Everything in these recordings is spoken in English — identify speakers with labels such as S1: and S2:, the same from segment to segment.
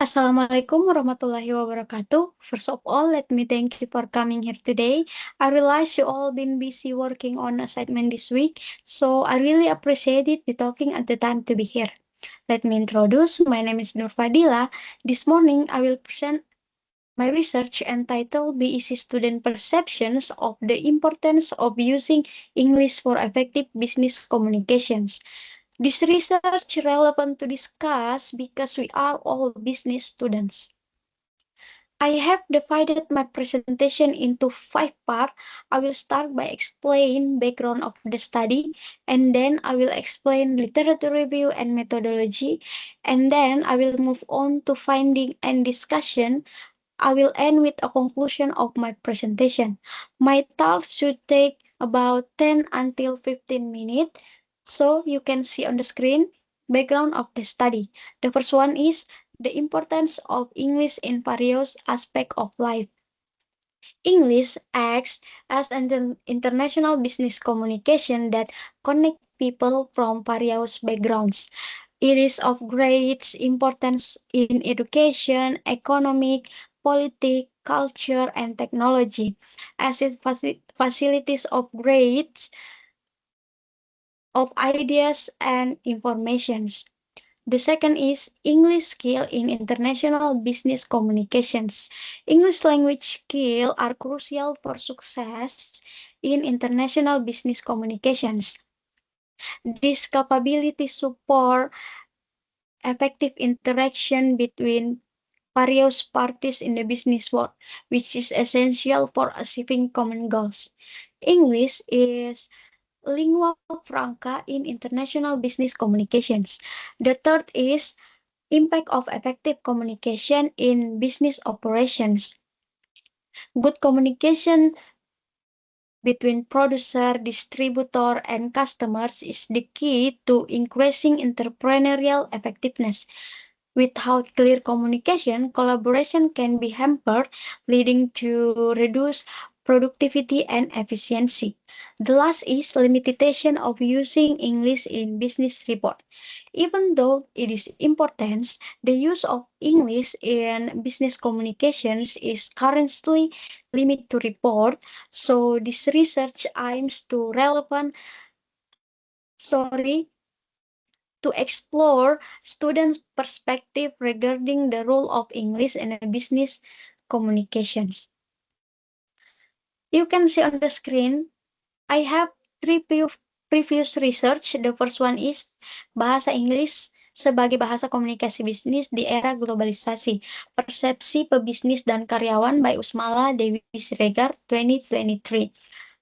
S1: Assalamualaikum warahmatullahi wabarakatuh. First of all, let me thank you for coming here today. I realize you all been busy working on assignment this week, so I really appreciate it you talking at the time to be here. Let me introduce. My name is Nur Fadila. This morning, I will present my research entitled BEC Student Perceptions of the Importance of Using English for Effective Business Communications. This research relevant to discuss because we are all business students. I have divided my presentation into 5 parts. I will start by explain background of the study, and then I will explain literature review and methodology, and then I will move on to finding and discussion. I will end with a conclusion of my presentation. My talk should take about 10 until 15 minutes. So you can see on the screen background of the study. The first one is the importance of English in various aspects of life. English acts as an international business communication that connects people from various backgrounds. It is of great importance in education, economic, politics, culture, and technology, as it facilities of great of ideas and informations. The second is English skill in international business communications. English language skill are crucial for success in international business communications. This capability support effective interaction between various parties in the business world, which is essential for achieving common goals. English is lingua franca in international business communications. The third is impact of effective communication in business operations. Good communication between producer, distributor, and customers is the key to increasing entrepreneurial effectiveness. Without clear communication, collaboration can be hampered, leading to reduced productivity and efficiency. The last is limitation of using English in business report. Even though it is important, the use of English in business communications is currently limited to report, so this research aims to sorry, to explore students' perspective regarding the role of English in a business communications. You can see on the screen, I have previous research. The first one is bahasa Inggris sebagai bahasa komunikasi bisnis di era globalisasi. Persepsi pebisnis dan karyawan by Usmala Dewi Siregar 2023.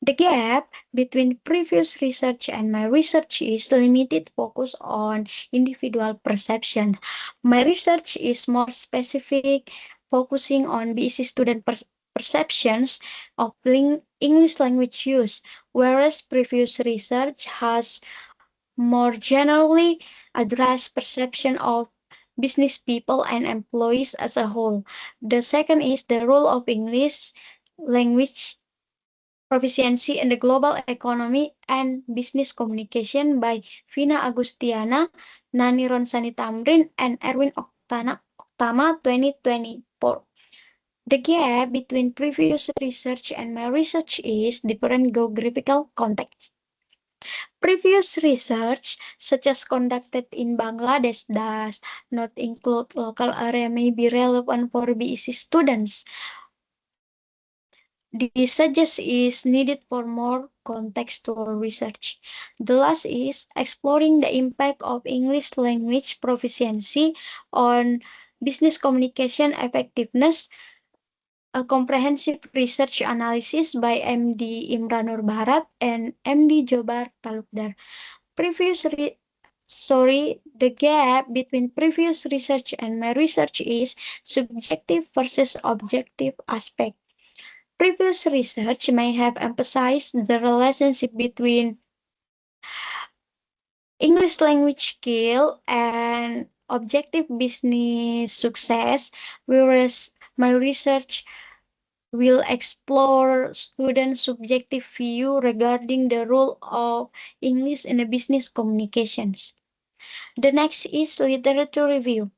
S1: The gap between previous research and my research is limited focus on individual perception. My research is more specific, focusing on BEC student perceptions of English language use, whereas previous research has more generally addressed perception of business people and employees as a whole. The second is the role of English language proficiency in the global economy and business communication by Vina Agustiana, Nani Ronsani Tamrin, and Erwin Oktama 2024. The gap between previous research and my research is different geographical context. Previous research, such as conducted in Bangladesh, does not include local area may be relevant for BEC students. This suggests is needed for more contextual research. The last is exploring the impact of English language proficiency on business communication effectiveness. A comprehensive research analysis by MD Imranur Bharat and MD Jobar Talukdar. The gap between previous research and my research is subjective versus objective aspect. Previous research may have emphasized the relationship between English language skill and objective business success, whereas my research will explore students' subjective view regarding the role of English in the business communications. The next is literature review.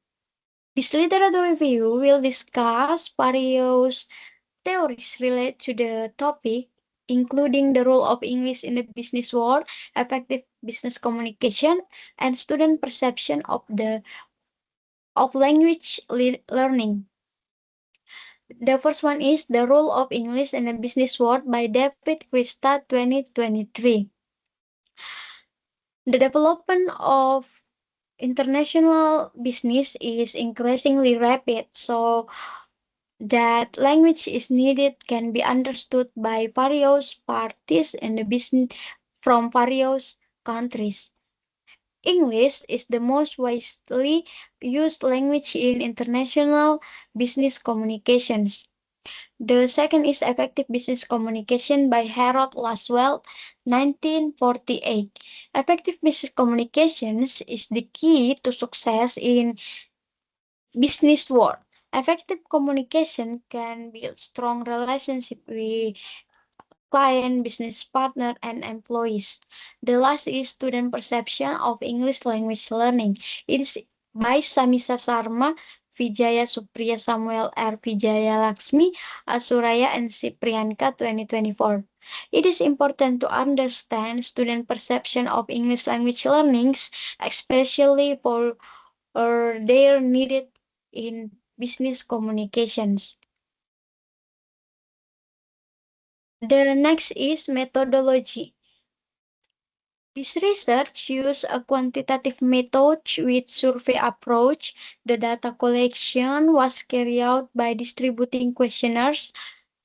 S1: This literature review will discuss various theories related to the topic, including the role of English in the business world, effective business communication, and student perception of language learning. The first one is The Role of English in the Business World by David Krista 2023. The development of international business is increasingly rapid, so that language is needed can be understood by various parties in the business from various countries. English is the most widely used language in international business communications. The second is Effective Business Communication by Harold Laswell, 1948. Effective business communications is the key to success in business world. Effective communication can build strong relationship with client, business partner, and employees. The last is Student Perception of English Language Learning. It is by Samisa Sarma, Vijaya Supriya Samuel R. Vijaya Laksmi, Asuraya, and Sipriyanka 2024. It is important to understand student perception of English language learnings, especially for their needed in business communications. The next is methodology. This research used a quantitative method with survey approach. The data collection was carried out by distributing questionnaires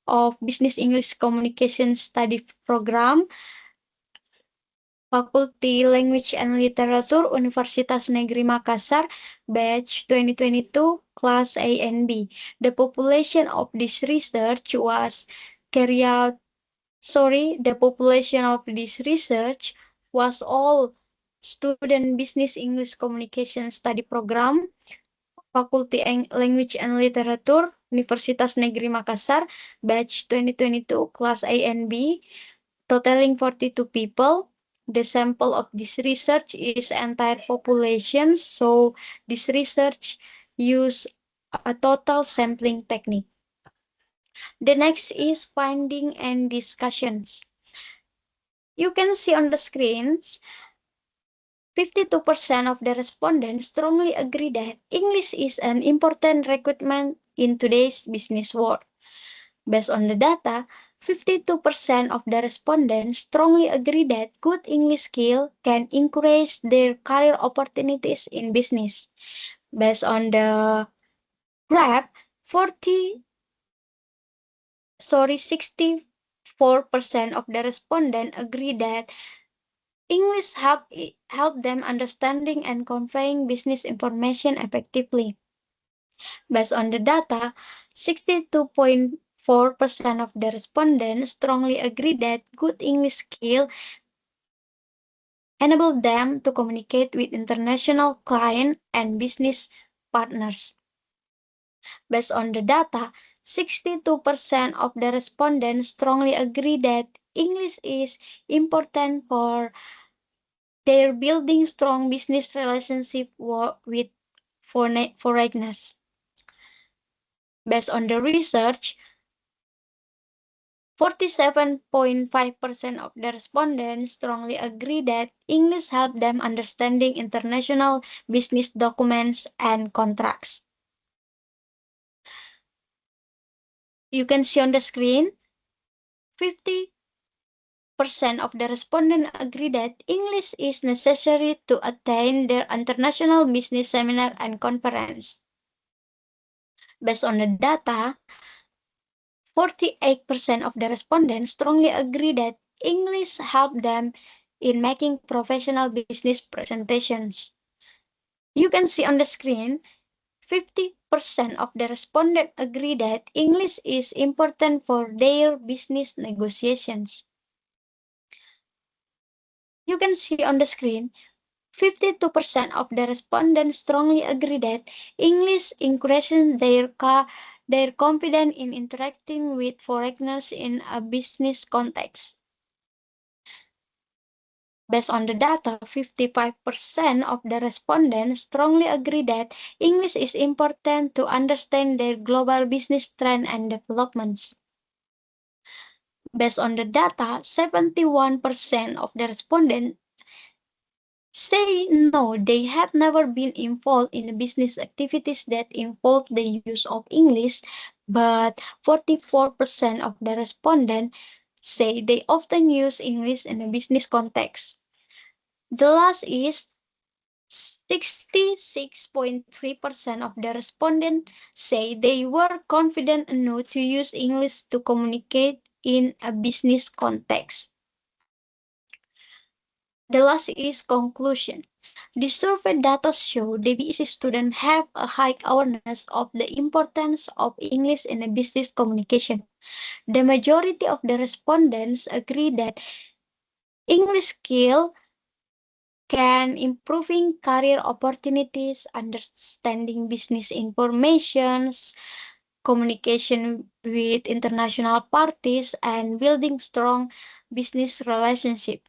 S1: of Business English Communication Study Program, Faculty Language and Literature, Universitas Negeri Makassar, batch 2022, class A and B. The population of this research was carried out, the population of this research was all student Business English Communication Study Program, Faculty Language and Literature, Universitas Negeri Makassar, batch 2022, class A and B, totaling 42 people. The sample of this research is entire population, so this research use a total sampling technique. The next is finding and discussions. You can see on the screens, 52% of the respondents strongly agree that English is an important requirement in today's business world. Based on the data, 52% of the respondents strongly agree that good English skill can increase their career opportunities in business. Based on the graph, 64% of the respondents agree that English help them understanding and conveying business information effectively. Based on the data, 62.4% of the respondents strongly agree that good English skill enable them to communicate with international clients and business partners. Based on the data, 62% of the respondents strongly agree that English is important for their building strong business relationship with foreigners. Based on the research, 47.5% of the respondents strongly agree that English help them understanding international business documents and contracts. You can see on the screen, 50% of the respondents agree that English is necessary to attend their international business seminar and conference. Based on the data, 48% of the respondents strongly agree that English help them in making professional business presentations. You can see on the screen, 50% of the respondents agree that English is important for their business negotiations. You can see on the screen, 52% of the respondents strongly agree that English increases their confidence in interacting with foreigners in a business context. Based on the data, 55% of the respondents strongly agree that English is important to understand their global business trend and developments. Based on the data, 71% of the respondents say no, they had never been involved in business activities that involve the use of English, but 44% of the respondents say they often use English in a business context. The last is 66.3% of the respondents say they were confident enough to use English to communicate in a business context. The last is conclusion. The survey data show the BEC students have a high awareness of the importance of English in a business communication. The majority of the respondents agree that English skill can improving career opportunities, understanding business informations, communication with international parties, and building strong business relationship.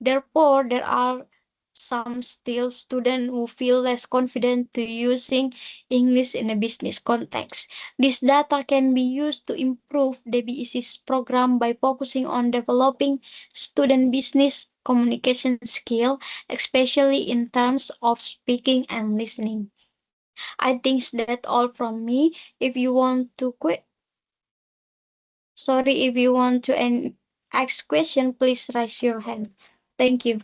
S1: Therefore, there are some still students who feel less confident to using English in a business context. This data can be used to improve the BEC's program by focusing on developing student business communication skill, especially in terms of speaking and listening. I think that's all from me. If you want to if you want to ask question, please raise your hand. Thank you.